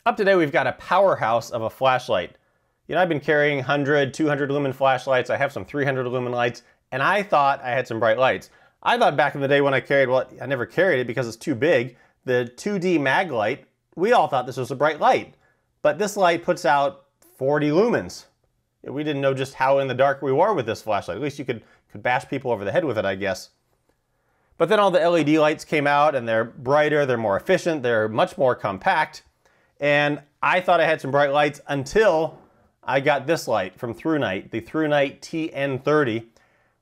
Up today, we've got a powerhouse of a flashlight. You know, I've been carrying 100, 200 lumen flashlights. I have some 300 lumen lights, and I thought I had some bright lights. I thought back in the day when I carried, well, I never carried it because it's too big, the 2D mag light, we all thought this was a bright light. But this light puts out 40 lumens. We didn't know just how in the dark we were with this flashlight. At least you could bash people over the head with it, I guess. But then all the LED lights came out, and they're brighter, they're more efficient, they're much more compact. And I thought I had some bright lights until I got this light from ThruNite, the ThruNite TN30,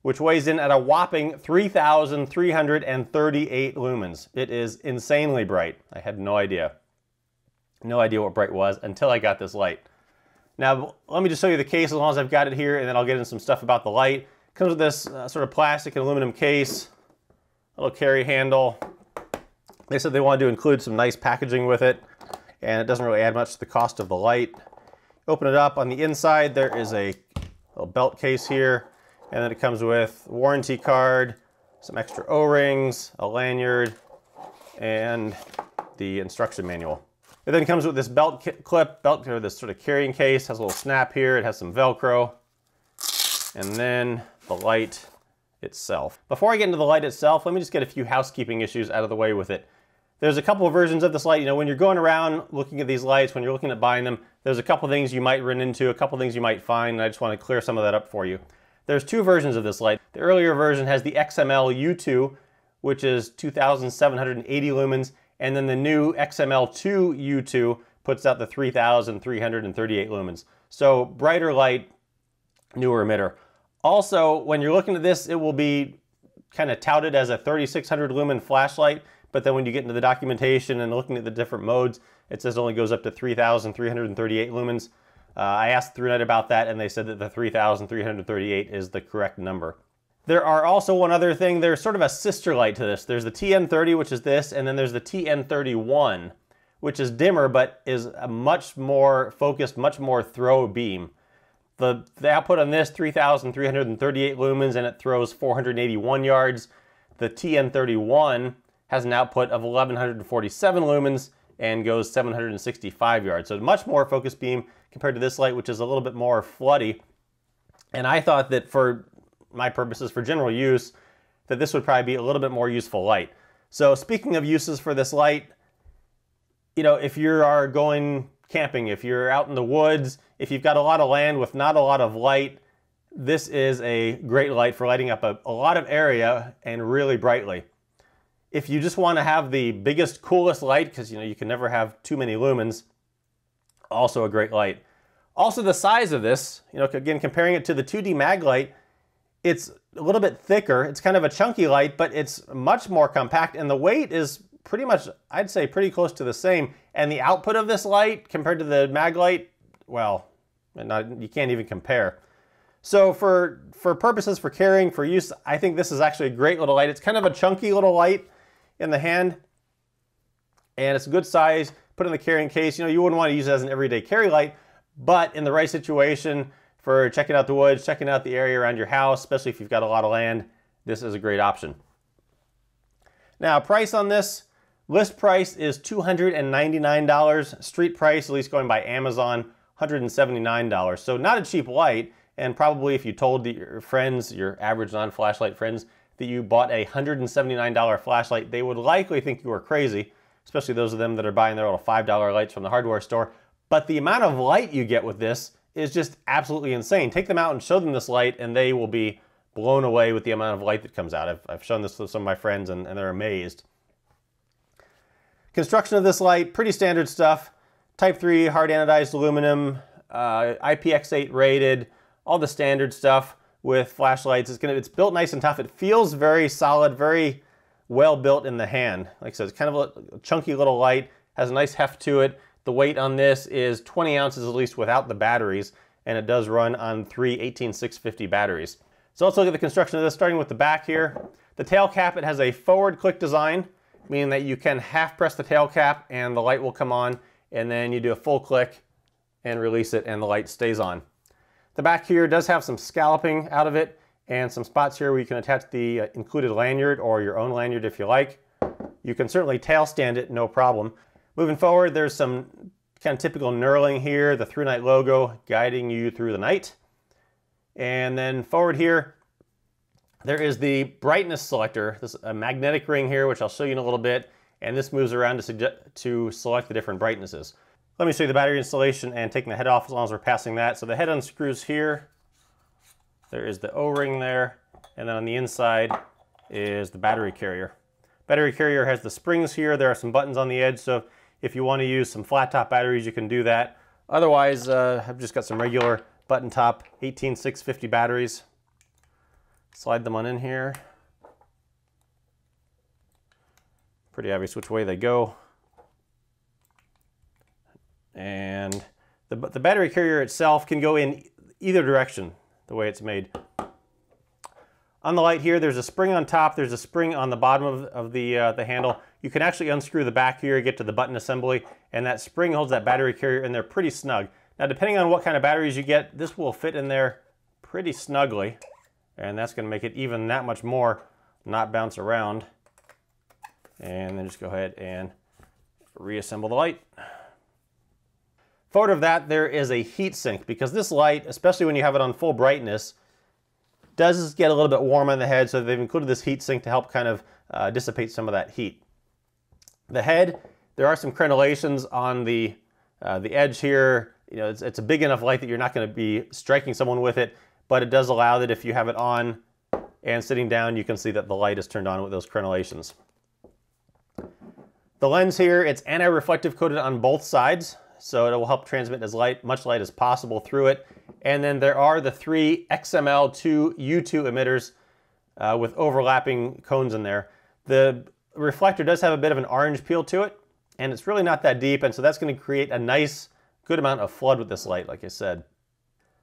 which weighs in at a whopping 3,338 lumens. It is insanely bright. I had no idea. No idea what bright was until I got this light. Now, let me just show you the case as long as I've got it here, and then I'll get into some stuff about the light. It comes with this sort of plastic and aluminum case, a little carry handle. They said they wanted to include some nice packaging with it, and it doesn't really add much to the cost of the light. Open it up. On the inside, there is a little belt case here, and then it comes with a warranty card, some extra O-rings, a lanyard, and the instruction manual. It then comes with this belt clip, or this sort of carrying case, has a little snap here, it has some Velcro, and then the light itself. Before I get into the light itself, let me just get a few housekeeping issues out of the way with it. There's a couple of versions of this light. You know, when you're going around looking at these lights, when you're looking at buying them, there's a couple things you might run into, a couple things you might find, and I just want to clear some of that up for you. There's two versions of this light. The earlier version has the XML U2, which is 2,780 lumens, and then the new XML2 U2 puts out the 3,338 lumens. So brighter light, newer emitter. Also, when you're looking at this, it will be kind of touted as a 3,600 lumen flashlight, but then when you get into the documentation and looking at the different modes, it says it only goes up to 3,338 lumens. I asked ThruNite about that, and they said that the 3,338 is the correct number. There are also one other thing. There's sort of a sister light to this. There's the TN30, which is this, and then there's the TN31, which is dimmer, but is a much more focused, much more throw beam. The output on this, 3,338 lumens, and it throws 481 yards. The TN31 has an output of 1,147 lumens and goes 765 yards. So much more focused beam compared to this light, which is a little bit more floody. And I thought that for my purposes, for general use, that this would probably be a little bit more useful light. So speaking of uses for this light, you know, if you are going camping, if you're out in the woods, if you've got a lot of land with not a lot of light, this is a great light for lighting up a lot of area and really brightly. If you just want to have the biggest, coolest light, because you know you can never have too many lumens, also a great light. Also the size of this, you know, again comparing it to the 2D mag light, it's a little bit thicker. It's kind of a chunky light, but it's much more compact, and the weight is pretty much, I'd say, pretty close to the same. And the output of this light compared to the mag light, well, you can't even compare. So for purposes, for carrying, for use, I think this is actually a great little light. It's kind of a chunky little light in the hand, and it's a good size. Put in the carrying case. You know, you wouldn't want to use it as an everyday carry light, but in the right situation for checking out the woods, checking out the area around your house, especially if you've got a lot of land, this is a great option. Now, price on this, list price is $299. Street price, at least going by Amazon, $179. So not a cheap light, and probably if you told your friends, your average non-flashlight friends, that you bought a $179 flashlight, they would likely think you were crazy, especially those of them that are buying their little $5 lights from the hardware store. But the amount of light you get with this is just absolutely insane. Take them out and show them this light, and they will be blown away with the amount of light that comes out. I've shown this to some of my friends, and they're amazed. Construction of this light, pretty standard stuff. Type 3 hard anodized aluminum, IPX8 rated, all the standard stuff with flashlights. It's built nice and tough. It feels very solid, very well built in the hand. Like I said, it's kind of a chunky little light, has a nice heft to it. The weight on this is 20 ounces at least without the batteries, and it does run on 3 18650 batteries. So let's look at the construction of this, starting with the back here. The tail cap, it has a forward click design, meaning that you can half press the tail cap and the light will come on, and then you do a full click and release it and the light stays on. The back here does have some scalloping out of it and some spots here where you can attach the included lanyard or your own lanyard if you like. You can certainly tail stand it, no problem. Moving forward, there's some Kind of typical knurling here, the ThruNite logo guiding you through the night. And then forward here, there is the brightness selector. This is a magnetic ring here, which I'll show you in a little bit. And this moves around to select the different brightnesses. Let me show you the battery installation and taking the head off as long as we're passing that. So the head unscrews here. There is the O-ring there. And then on the inside is the battery carrier. Battery carrier has the springs here. There are some buttons on the edge. So if you want to use some flat top batteries, you can do that. Otherwise, I've just got some regular button top 18650 batteries. Slide them on in here. Pretty obvious which way they go. And the battery carrier itself can go in either direction, the way it's made. On the light here, there's a spring on top, there's a spring on the bottom of the handle. You can actually unscrew the back here, get to the button assembly, and that spring holds that battery carrier in there pretty snug. Now, depending on what kind of batteries you get, this will fit in there pretty snugly, and that's gonna make it even that much more not bounce around. And then just go ahead and reassemble the light. Forward of that, there is a heat sink, because this light, especially when you have it on full brightness, does get a little bit warm on the head, so they've included this heat sink to help kind of dissipate some of that heat. The head, there are some crenellations on the edge here. You know, it's a big enough light that you're not going to be striking someone with it, but it does allow that if you have it on and sitting down, you can see that the light is turned on with those crenellations. The lens here, it's anti-reflective coated on both sides, so it will help transmit as much light as possible through it. And then there are the 3 XML2 U2 emitters with overlapping cones in there. The reflector does have a bit of an orange peel to it, and it's really not that deep, and so that's going to create a nice, good amount of flood with this light, like I said.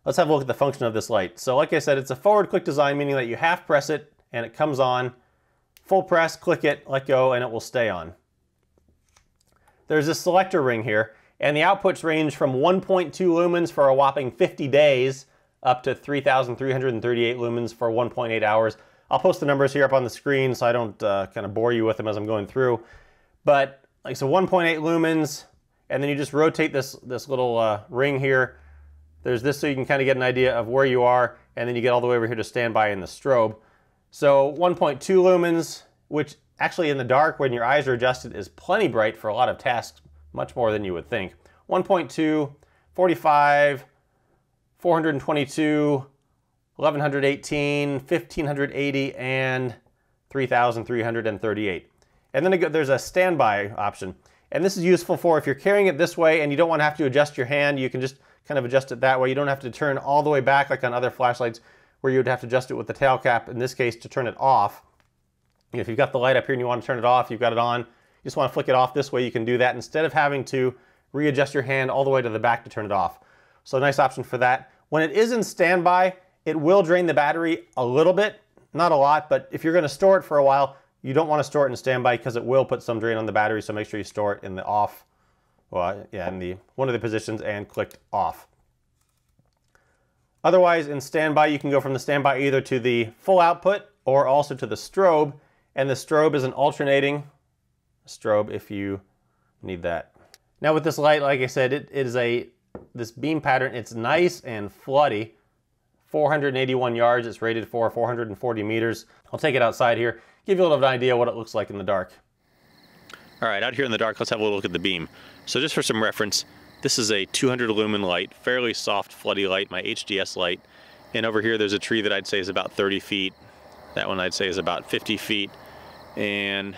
Let's have a look at the function of this light. So like I said, it's a forward click design, meaning that you half press it and it comes on. Full press, click it, let go, and it will stay on. There's this selector ring here, and the outputs range from 1.2 lumens for a whopping 50 days up to 3,338 lumens for 1.8 hours. I'll post the numbers here up on the screen so I don't kind of bore you with them as I'm going through. But like so 1.8 lumens, and then you just rotate this little ring here. There's this so you can kind of get an idea of where you are, and then you get all the way over here to standby in the strobe. So 1.2 lumens, which actually in the dark when your eyes are adjusted is plenty bright for a lot of tasks, much more than you would think. 1.2, 45, 422, 1118, 1580, and 3338. And then there's a standby option. And this is useful for if you're carrying it this way and you don't want to have to adjust your hand, you can just kind of adjust it that way. You don't have to turn all the way back like on other flashlights where you would have to adjust it with the tail cap, in this case, to turn it off. If you've got the light up here and you want to turn it off, you've got it on, you just want to flick it off this way, you can do that instead of having to readjust your hand all the way to the back to turn it off. So a nice option for that. When it is in standby, it will drain the battery a little bit, not a lot, but if you're going to store it for a while, you don't want to store it in standby because it will put some drain on the battery, so make sure you store it in the off, well, yeah, in one of the positions and clicked off. Otherwise, in standby, you can go from the standby either to the full output or also to the strobe, and the strobe is an alternating strobe if you need that. Now with this light, like I said, it is this beam pattern. It's nice and floody. 481 yards it's rated for, 440 meters. I'll take it outside here, give you a little bit of an idea what it looks like in the dark. All right, out here in the dark, let's have a look at the beam. So just for some reference, this is a 200 lumen light, fairly soft, floody light, my HDS light. And over here, there's a tree that I'd say is about 30 feet. That one I'd say is about 50 feet. And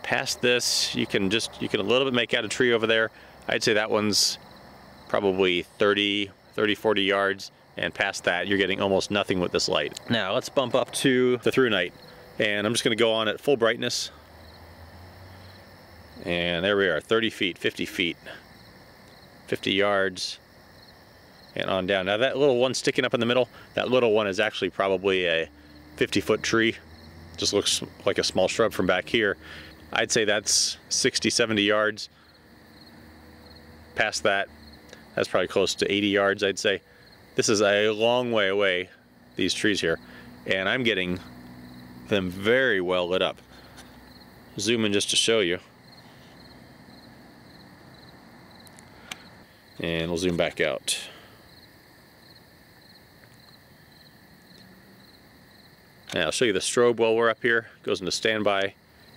past this, you can a little bit make out a tree over there. I'd say that one's probably 30, 40 yards. And past that, you're getting almost nothing with this light. Now, let's bump up to the ThruNite. And I'm just gonna go on at full brightness. And there we are, 30 feet, 50 feet, 50 yards, and on down. Now that little one sticking up in the middle, that little one is actually probably a 50-foot tree. Just looks like a small shrub from back here. I'd say that's 60, 70 yards. Past that, that's probably close to 80 yards, I'd say. This is a long way away, these trees here, and I'm getting them very well lit up. Zoom in just to show you. And we'll zoom back out. Now I'll show you the strobe while we're up here. It goes into standby,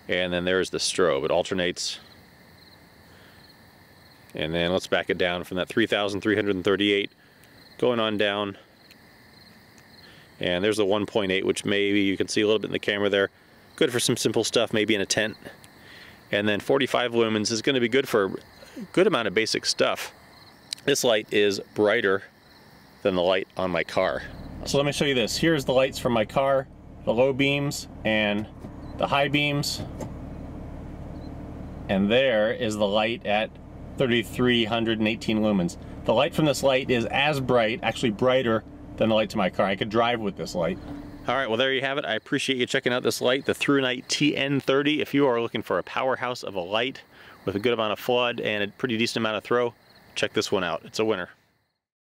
and then there's the strobe. It alternates. And then let's back it down from that 3,338 going on down. And there's the 1.8, which maybe you can see a little bit in the camera there. Good for some simple stuff, maybe in a tent. And then 45 lumens is going to be good for a good amount of basic stuff. This light is brighter than the light on my car. So let me show you this. Here's the lights from my car, the low beams and the high beams. And there is the light at 3,318 lumens. The light from this light is as bright, actually brighter than the light to my car. I could drive with this light. All right, well there you have it. I appreciate you checking out this light, the ThruNite TN30. If you are looking for a powerhouse of a light with a good amount of flood and a pretty decent amount of throw, check this one out. It's a winner.